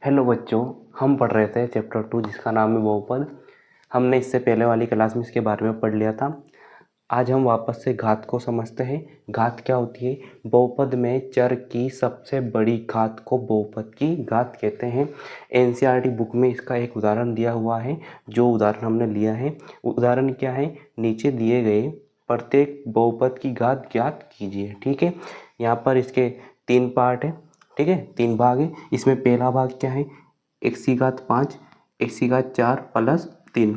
Hello बच्चों, हम पढ़ रहे थे चैप्टर 2 जिसका नाम है बहुपद। हमने इससे पहले वाली क्लास में इसके बारे में पढ़ लिया था। आज हम वापस से घात को समझते हैं। घात क्या होती है? बहुपद में चर की सबसे बड़ी घात को बहुपद की घात कहते हैं। एनसीईआरटी बुक में इसका एक उदाहरण दिया हुआ है, जो उदाहरण हमने लिया है। उदाहरण क्या है? नीचे दिए गए प्रत्येक बहुपद की घात ज्ञात कीजिए। ठीक है, यहाँ पर इसके 3 पार्ट है। ठीक है, 3 भाग है। इसमें पहला भाग क्या है? x की घात 5, x की घात 4 प्लस 3।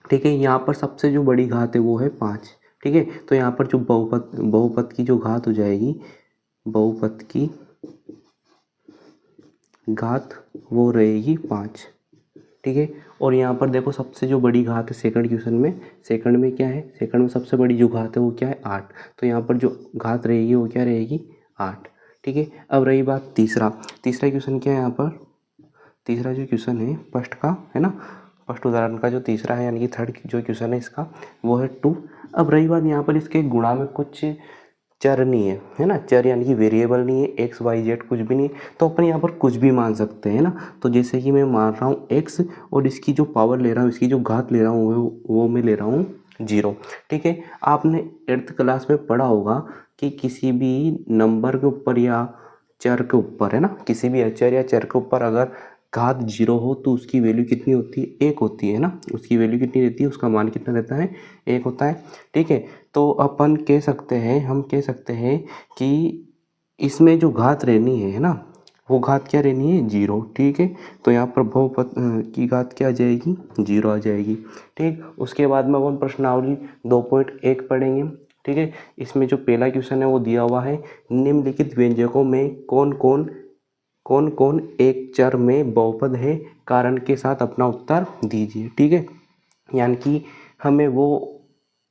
ठीक है, यहाँ पर सबसे जो बड़ी घात है वो है 5। ठीक है, तो यहाँ पर जो बहुपद की जो घात हो जाएगी, बहुपद की घात वो रहेगी 5। ठीक है, और यहाँ पर देखो सबसे जो बड़ी घात है सेकंड क्वेश्चन में, सेकंड में क्या है? सेकंड में सबसे बड़ी जो घात है वो क्या है? 8। तो यहाँ पर जो घात रहेगी वो क्या रहेगी? 8। ठीक है, अब रही बात तीसरा क्वेश्चन क्या है? यहाँ पर तीसरा जो क्वेश्चन है फर्स्ट का है ना, फर्स्ट उदाहरण का जो तीसरा है यानी कि थर्ड जो क्वेश्चन है इसका, वो है 2। अब रही बात यहाँ पर इसके गुणा में कुछ चर नहीं है ना, चर यानी कि वेरिएबल नहीं है, एक्स वाई जेड कुछ भी नहीं है, तो अपन यहाँ पर कुछ भी मान सकते हैं ना। तो जैसे कि मैं मान रहा हूँ एक्स, और इसकी जो पावर ले रहा हूँ, इसकी जो घात ले रहा हूँ वो मैं ले रहा हूँ 0। ठीक है, आपने 8th क्लास में पढ़ा होगा कि किसी भी नंबर के ऊपर या चर के ऊपर है ना, किसी भी अचर या चर के ऊपर अगर घात 0 हो तो उसकी वैल्यू कितनी होती है? 1 होती है ना। उसकी वैल्यू कितनी रहती है? उसका मान कितना रहता है? 1 होता है। ठीक है, तो अपन कह सकते हैं, हम कह सकते हैं कि इसमें जो घात रहनी है ना, वो घात क्या रहनी है? 0। ठीक है, तो यहाँ पर बहुपद की घात क्या आ जाएगी? 0 आ जाएगी। ठीक, उसके बाद में अपन प्रश्नावली 2.1 पढ़ेंगे। ठीक है, इसमें जो पहला क्वेश्चन है वो दिया हुआ है, निम्नलिखित व्यंजकों में कौन कौन एक चर में बहुपद है? कारण के साथ अपना उत्तर दीजिए। ठीक है, यानी कि हमें वो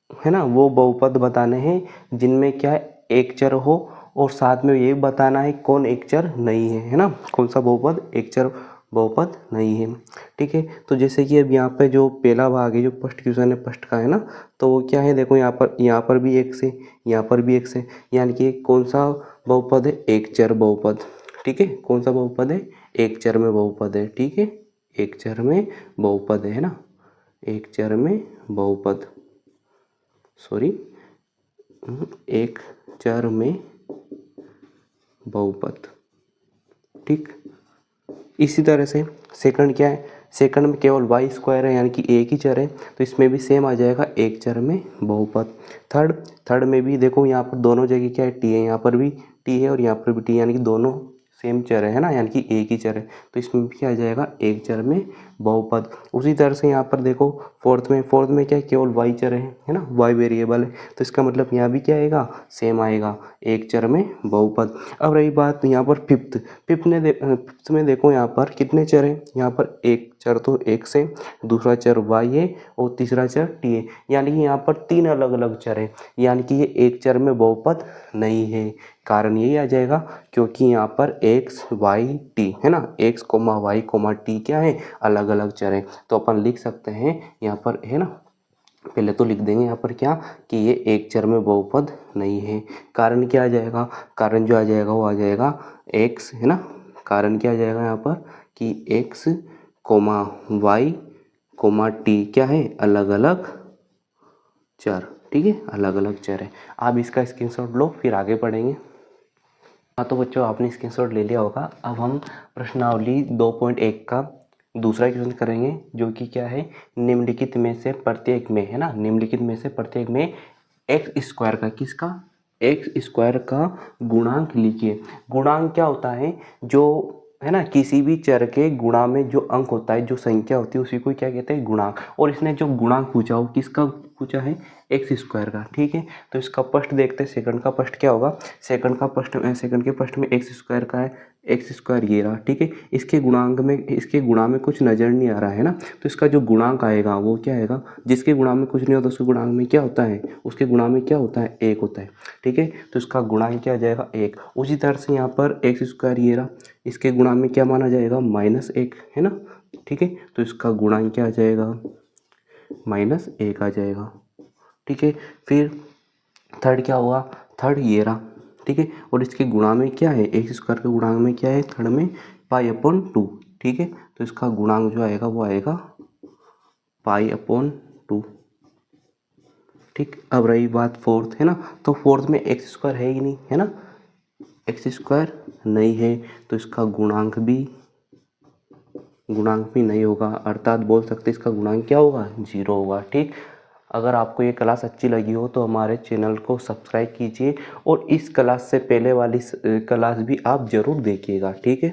है ना, वो बहुपद बताने हैं जिनमें क्या है? एक चर हो, और साथ में ये बताना है कौन एक चर नहीं है ना, कौन सा बहुपद एक चर बहुपद नहीं है। ठीक है, तो जैसे कि अब यहाँ पे जो पहला भाग है, जो फर्स्ट क्वेश्चन है फर्स्ट का है ना, तो वो क्या है? देखो यहाँ पर भी एक से, यहाँ पर भी एक से, यानी कि कौन सा बहुपद है? एक चर बहुपद। ठीक है, कौन सा बहुपद है? एक चर में बहुपद है। ठीक है, एक चर में बहुपद है ना, एक चर में बहुपद, सॉरी, एक चर में बहुपद। ठीक, इसी तरह से सेकंड क्या है? सेकंड में केवल वाई स्क्वायर है, यानी कि एक ही चर है, तो इसमें भी सेम आ जाएगा एक चर में बहुपद। थर्ड में भी देखो यहाँ पर दोनों जगह क्या है? टी है, यहाँ पर भी टी है और यहाँ पर भी टी, यानी कि दोनों सेम चर है ना, यानी कि एक ही चर है, तो इसमें भी क्या आ जाएगा? एक चर में बहुपद। उसी तरह से यहाँ पर देखो फोर्थ में क्या है? केवल वाई चर है ना, वाई वेरिएबल है, तो इसका मतलब यहाँ भी क्या आएगा? सेम आएगा, एक चर में बहुपद। अब रही बात यहाँ पर फिफ्थ में देखो यहाँ पर कितने चर हैं? यहाँ पर एक चर तो एक से, दूसरा चर वाई है और तीसरा चर टी है, यानी कि यहाँ पर 3 अलग अलग चर हैं, यानी कि ये एक चर में बहुपद नहीं है। कारण यही आ जाएगा क्योंकि यहाँ पर एक्स वाई टी है ना, X comma Y comma T क्या है? अलग अलग चर है। तो अपन लिख सकते हैं यहाँ पर है ना, पहले तो लिख देंगे यहाँ पर क्या, कि ये एक चर में बहुपद नहीं है। कारण क्या आ जाएगा? कारण जो आ जाएगा वो आ जाएगा एक्स है ना, कारण क्या आ जाएगा यहाँ पर, कि X comma Y comma T क्या है? अलग अलग चर। ठीक है, अलग अलग चर है। आप इसका स्क्रीनशॉट लो, फिर आगे पढ़ेंगे। हाँ तो बच्चों, आपने स्क्रीनशॉट ले लिया होगा। अब हम प्रश्नावली 2.1 का दूसरा क्वेश्चन करेंगे, जो कि क्या है? निम्नलिखित में से प्रत्येक में है ना, निम्नलिखित में से प्रत्येक में एक्स स्क्वायर का, किसका? एक्स स्क्वायर का गुणांक लिखिए। गुणांक क्या होता है? जो है ना, किसी भी चर के गुणा में जो अंक होता है, जो संख्या होती है, उसी को क्या कहते हैं? गुणांक। और इसने जो गुणांक पूछा हो, किसका पूछा है? एक्स स्क्वायर का। ठीक है, तो इसका फर्स्ट देखते हैं, सेकंड का फर्स्ट क्या होगा? सेकंड के फर्स्ट में एक्स स्क्वायर का है, एक्स स्क्वायर ये रहा। ठीक है, इसके गुणांक में, इसके गुणा में कुछ नज़र नहीं आ रहा है ना, तो इसका जो गुणांक आएगा वो क्या आएगा? जिसके गुणा में कुछ नहीं होता उसके गुणांक में क्या होता है? उसके गुणा में क्या होता है? 1 होता है। ठीक है, तो इसका गुणांक क्या आ जाएगा? 1। उसी तरह से यहाँ पर एक्स स्क्वायर ये रहा, इसके गुणा में क्या माना जाएगा? -1 है ना। ठीक है, तो इसका गुणांक क्या आ जाएगा? -1 आ जाएगा। ठीक है, फिर थर्ड क्या होगा? थर्ड ये रहा। ठीक है, और इसके गुणा में क्या है? एक्स स्क्वायर के गुणांक में क्या है? थर्ड में पाई अपॉन 2। ठीक है। तो इसका गुणांक जो आएगा वो आएगा π/2। ठीक, अब रही बात फोर्थ, है ना, तो फोर्थ में एक्स स्क्वायर है ही नहीं, है ना, एक्स स्क्वायर नहीं है, तो इसका गुणांक भी नहीं होगा, अर्थात बोल सकते इसका गुणांक क्या होगा, 0 होगा। ठीक, अगर आपको ये क्लास अच्छी लगी हो तो हमारे चैनल को सब्सक्राइब कीजिए और इस क्लास से पहले वाली क्लास भी आप ज़रूर देखिएगा। ठीक है।